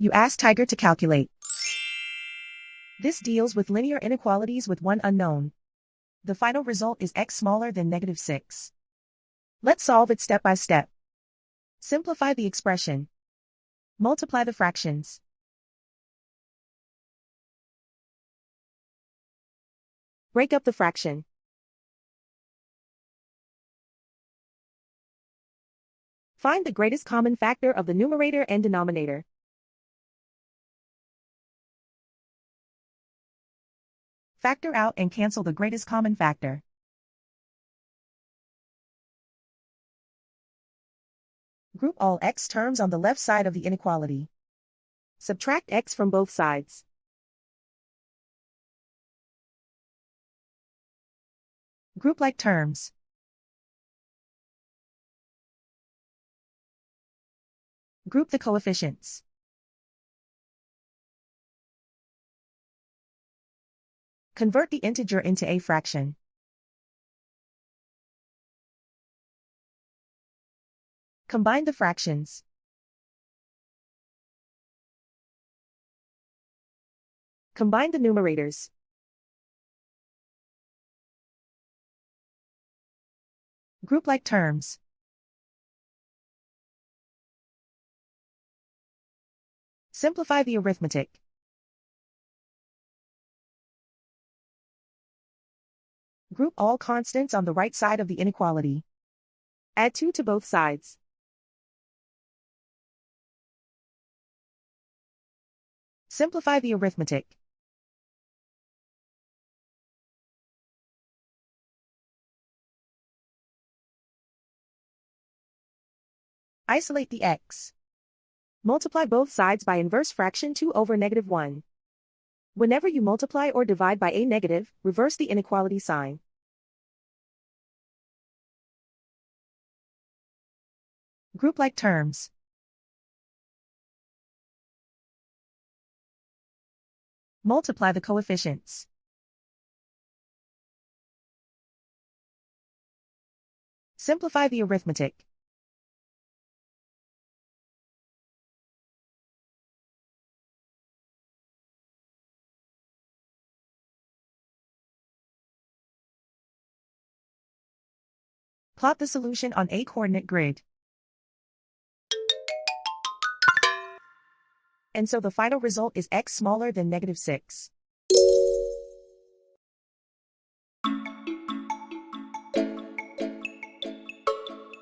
You ask Tiger to calculate. This deals with linear inequalities with one unknown. The final result is x smaller than -6. Let's solve it step by step. Simplify the expression. Multiply the fractions. Break up the fraction. Find the greatest common factor of the numerator and denominator. Factor out and cancel the greatest common factor. Group all x terms on the left side of the inequality. Subtract x from both sides. Group like terms. Group the coefficients. Convert the integer into a fraction. Combine the fractions. Combine the numerators. Group like terms. Simplify the arithmetic. Group all constants on the right side of the inequality. Add 2 to both sides. Simplify the arithmetic. Isolate the x. Multiply both sides by inverse fraction 2 over -1. Whenever you multiply or divide by a negative, reverse the inequality sign. Group like terms. Multiply the coefficients. Simplify the arithmetic. Plot the solution on a coordinate grid. And so the final result is x smaller than -6.